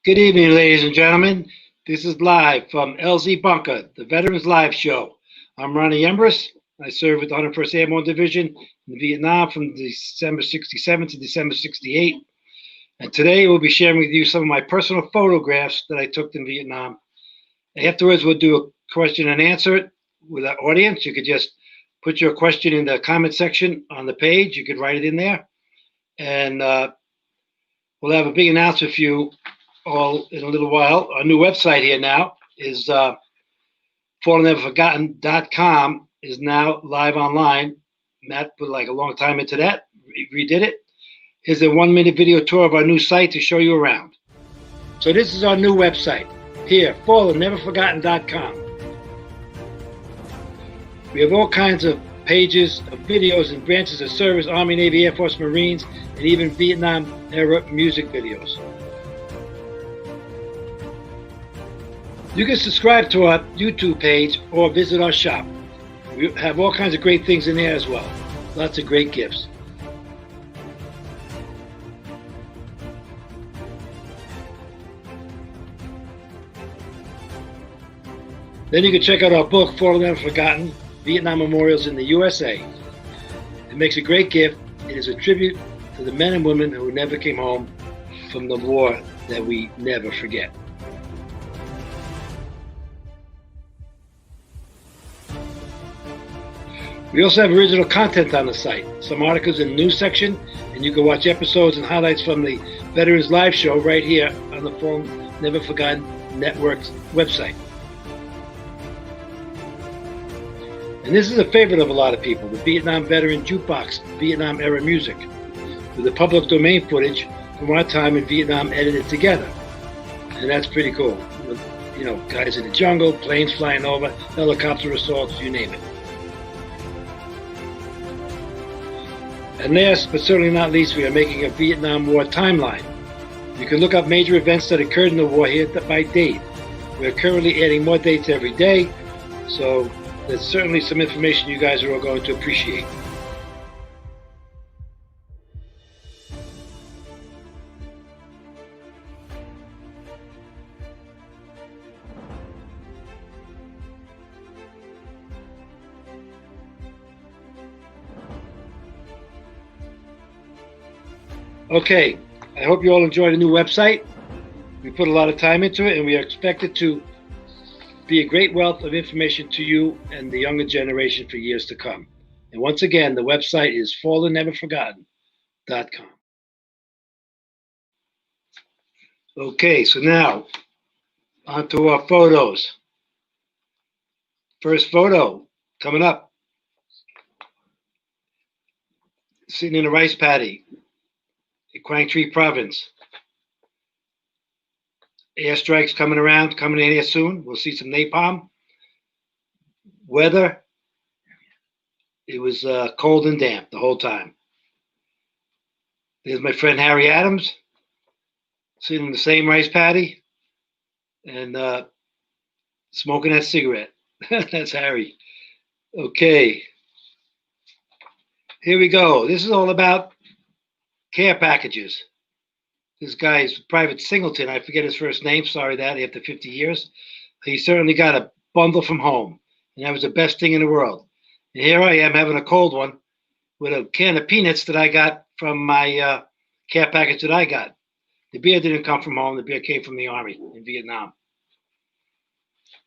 Good evening, ladies and gentlemen. This is live from LZ Bunker, the Veterans Live Show. I'm Ronny Ymbras. I served with the 101st Airborne Division in Vietnam from December 67 to December 68. And today we'll be sharing with you some of my personal photographs that I took in Vietnam. Afterwards, we'll do a question and answer with our audience. You could just put your question in the comment section on the page. You could write it in there. And we'll have a big announcement for you all in a little while. Our new website here now is fallenneverforgotten.com is now live online. Matt put like a long time into that, redid it. Here's a 1-minute video tour of our new site to show you around. So this is our new website here, fallenneverforgotten.com. We have all kinds of pages of videos and branches of service, Army, Navy, Air Force, Marines, and even Vietnam era music videos. You can subscribe to our YouTube page or visit our shop. We have all kinds of great things in there as well. Lots of great gifts. Then you can check out our book, Fallen Never Forgotten, Vietnam Memorials in the USA. It makes a great gift. It is a tribute to the men and women who never came home from the war that we never forget. We also have original content on the site, some articles in the news section, and you can watch episodes and highlights from the Veterans Live Show right here on the Fallen Never Forgotten Network's website. And this is a favorite of a lot of people, the Vietnam Veteran Jukebox, Vietnam era music, with the public domain footage from our time in Vietnam edited together. And that's pretty cool. With, you know, guys in the jungle, planes flying over, helicopter assaults, you name it. And last, but certainly not least, we are making a Vietnam War timeline. You can look up major events that occurred in the war here by date. We are currently adding more dates every day, so there's certainly some information you guys are all going to appreciate. Okay, I hope you all enjoyed the new website. We put a lot of time into it, and we are expected to be a great wealth of information to you and the younger generation for years to come. And once again, the website is fallenneverforgotten.com. Okay, so now on to our photos. First photo coming up. Sitting in a rice paddy. Quang Tri Province. Airstrikes coming in here soon. We'll see some napalm. Weather, it was cold and damp the whole time. There's my friend Harry Adams, sitting in the same rice paddy and smoking that cigarette. That's Harry. Okay, here we go. This is all about care packages. This guy's Private Singleton. I forget his first name. Sorry that after 50 years. He certainly got a bundle from home, and that was the best thing in the world. And here I am having a cold one with a can of peanuts that I got from my care package that I got. The beer didn't come from home. The beer came from the Army in Vietnam.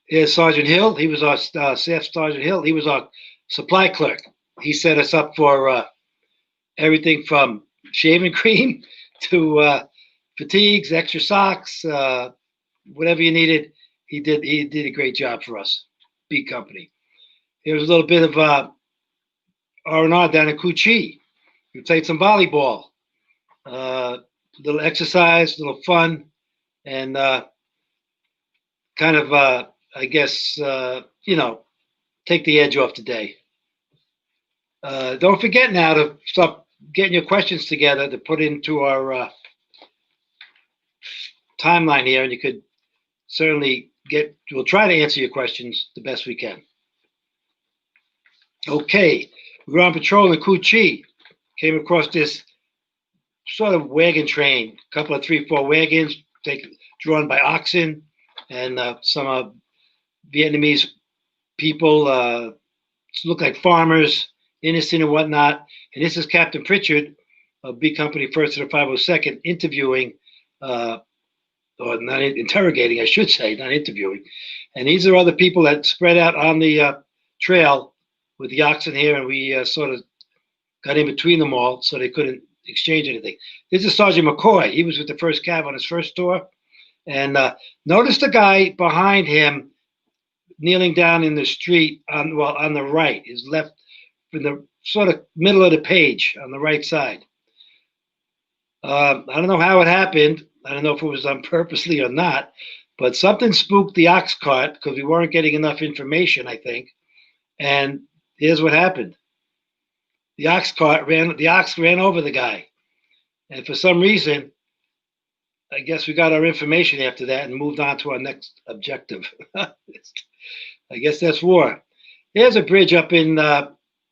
Here's Sergeant Hill. He was our Staff Sergeant Hill. He was our supply clerk. He set us up for everything from shaving cream to fatigues, extra socks, whatever you needed. He did a great job for us. B Company. There was a little bit of R&R down in Cu Chi. We played some volleyball. Little exercise, little fun, and kind of, I guess, take the edge off the day. Don't forget now to start getting your questions together to put into our timeline here, and you could certainly we'll try to answer your questions the best we can. Okay, we were on patrol in Cu Chi, came across this sort of wagon train, a couple of 3-4 wagons drawn by oxen, and some Vietnamese people look like farmers, innocent and whatnot. And this is Captain Pritchard of B Company 1st to the 502nd interviewing, or not interrogating, I should say, not interviewing. And these are other people that spread out on the trail with the oxen here, and we sort of got in between them all so they couldn't exchange anything. This is Sergeant McCoy. He was with the 1st Cav on his first tour. And notice the guy behind him kneeling down in the street on the right, his left, in the sort of middle of the page on the right side. I don't know how it happened. I don't know if it was done purposely or not, but something spooked the ox cart because we weren't getting enough information, I think. And here's what happened. The ox ran over the guy. And for some reason, I guess we got our information after that and moved on to our next objective. I guess that's war. Here's a bridge up in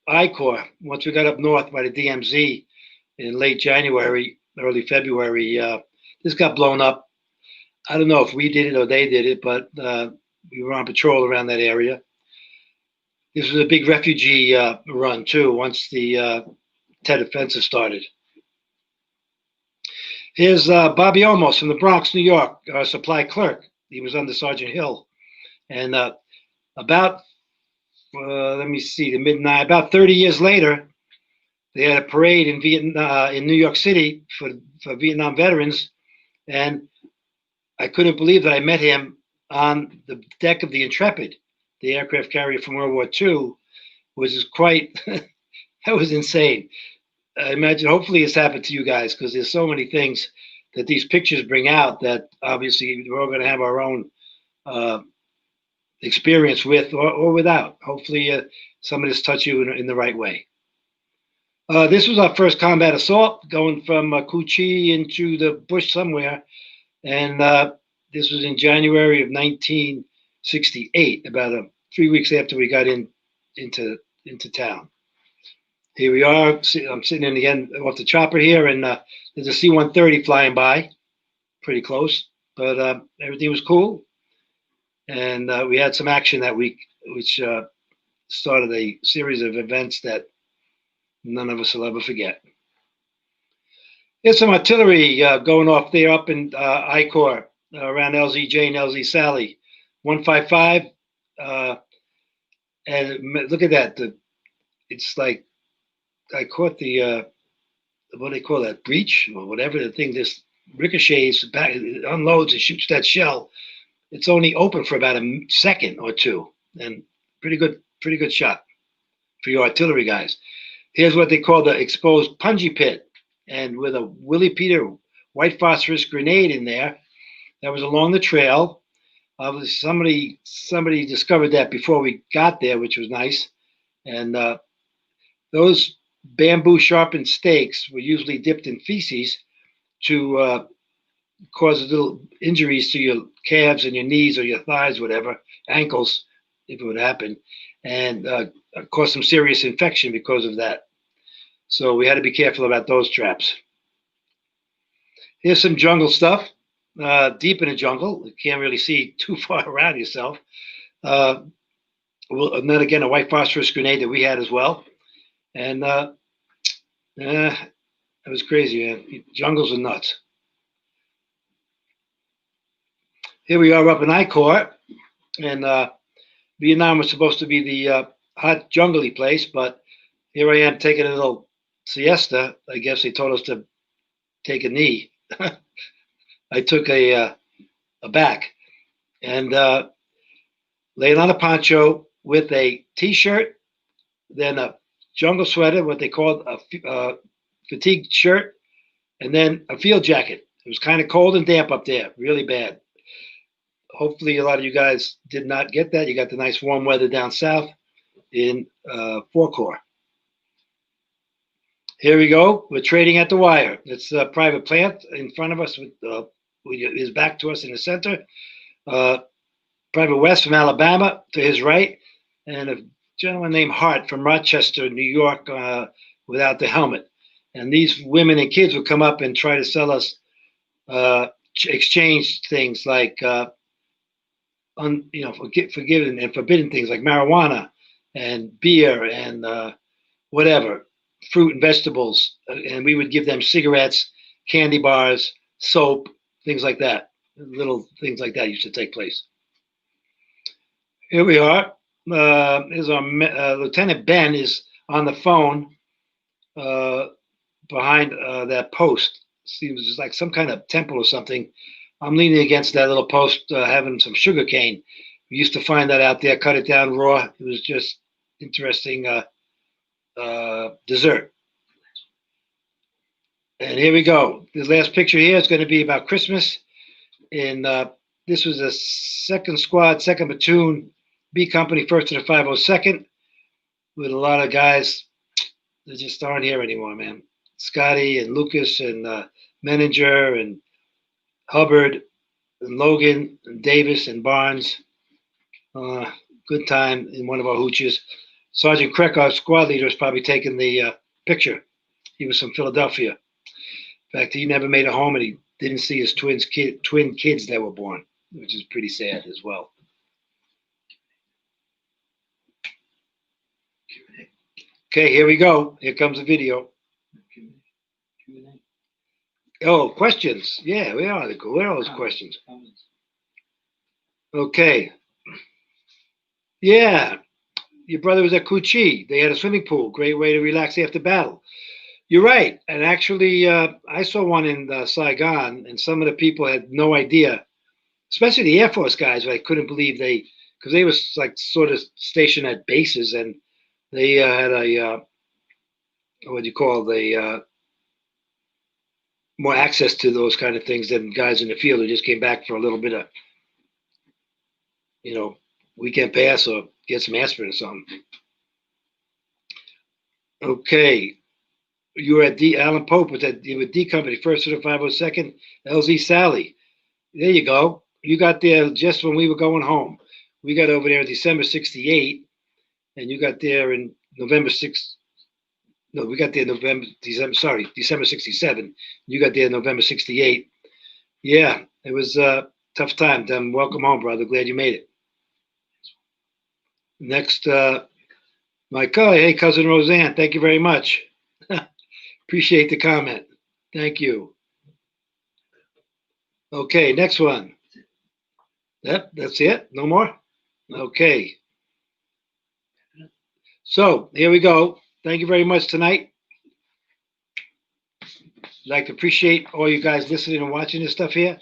I-Corps. Once we got up north by the DMZ in late January, early February, this got blown up. I don't know if we did it or they did it, but we were on patrol around that area. This was a big refugee run, too, once the Tet Offensive started. Here's Bobby Olmos from the Bronx, New York, our supply clerk. He was under Sergeant Hill. And about, let me see, the mid-90s, about 30 years later, they had a parade in New York City for Vietnam veterans. And I couldn't believe that I met him on the deck of the Intrepid, the aircraft carrier from World War II, which is quite, that was insane. I imagine hopefully it's happened to you guys because there's so many things that these pictures bring out that obviously we're all going to have our own experience with or without. Hopefully some of this touch you in the right way. This was our first combat assault going from Cu Chi into the bush somewhere. And this was in January of 1968, about 3 weeks after we got into town. Here we are. I'm sitting in the end off the chopper here, and there's a C-130 flying by, pretty close, but everything was cool. And we had some action that week, which started a series of events that none of us will ever forget. Here's some artillery going off there up in I-Corps around LZJ and LZ Sally, 155. And look at that. It's like I caught the, what do they call that, breach or whatever the thing, this ricochets back, unloads and shoots that shell. It's only open for about a second or two, and pretty good shot for your artillery guys. Here's what they call the exposed punji pit, and with a Willie Peter white phosphorus grenade in there, that was along the trail. Somebody discovered that before we got there, which was nice. And those bamboo sharpened stakes were usually dipped in feces to cause little injuries to your calves and your knees or your thighs, whatever, ankles, if it would happen, and cause some serious infection because of that. So we had to be careful about those traps. Here's some jungle stuff. Deep in the jungle, you can't really see too far around yourself. And then again, a white phosphorus grenade that we had as well. And it was crazy, man. Jungles are nuts. Here we are up in I Corps, and Vietnam was supposed to be the hot jungly place, but here I am taking a little siesta. I guess they told us to take a knee. I took a back and laying on a poncho with a t-shirt, then a jungle sweater, what they called a fatigue shirt, and then a field jacket. It was kind of cold and damp up there, really bad. Hopefully a lot of you guys did not get that. You got the nice warm weather down south in 4 Corps. Here we go. We're trading at the wire. It's a private plant in front of us with his back to us in the center. Private West from Alabama to his right, and a gentleman named Hart from Rochester, New York, without the helmet. And these women and kids would come up and try to sell us exchange things like forgiven and forbidden things like marijuana and beer and whatever, fruit and vegetables. And we would give them cigarettes, candy bars, soap, things like that. Little things like that used to take place. Here we are. Here's our Lieutenant Ben is on the phone behind that post. Seems like some kind of temple or something. I'm leaning against that little post, having some sugar cane. We used to find that out there, cut it down raw. It was just interesting dessert. And here we go. This last picture here is going to be about Christmas. And this was a 2nd Squad, 2nd Platoon, B Company, 1st to the 502nd, with a lot of guys that just aren't here anymore, man. Scotty and Lucas and Menninger and Hubbard and Logan and Davis and Barnes. Good time in one of our hooches. Sergeant Kreck, our squad leader, is probably taking the picture. He was from Philadelphia. In fact, he never made it home, and he didn't see his twin kids that were born, which is pretty sad as well. Okay, here we go. Here comes the video. Oh, questions. Yeah, where are those questions? Okay. Yeah, your brother was at Cu Chi. They had a swimming pool. Great way to relax after battle. You're right. And actually, I saw one in Saigon, and some of the people had no idea, especially the Air Force guys. I couldn't believe because they was like sort of stationed at bases, and they had a more access to those kind of things than guys in the field who just came back for a little bit of, weekend pass or get some aspirin or something. Okay. You were at Alan Pope was at D Company, 1st to the 502nd, LZ Sally. There you go. You got there just when we were going home. We got over there in December 68, and you got there in December 67. You got there in November 68. Yeah, it was a tough time. Then welcome home, brother. Glad you made it. Next, Mike, hey, cousin Roseanne, thank you very much. Appreciate the comment. Thank you. Okay, next one. That's it? No more? Okay. So here we go. Thank you very much tonight. I'd like to appreciate all you guys listening and watching this stuff here.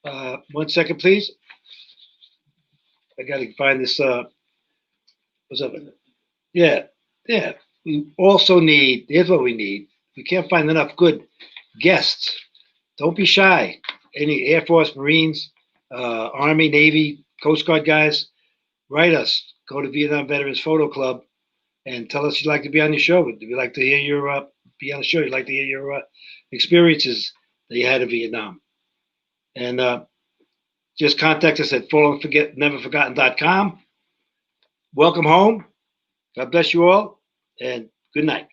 1 second, please. I got to find this. What's up? Yeah. We also need, here's what we need. We can't find enough good guests. Don't be shy. any Air Force, Marines, Army, Navy, Coast Guard guys, write us. Go to Vietnam Veterans Photo Club and tell us you'd like to be on the show. We'd like to hear your be on the show. You'd like to hear your experiences that you had in Vietnam. And just contact us at fallenforgetneverforgotten.com. Welcome home. God bless you all, and good night.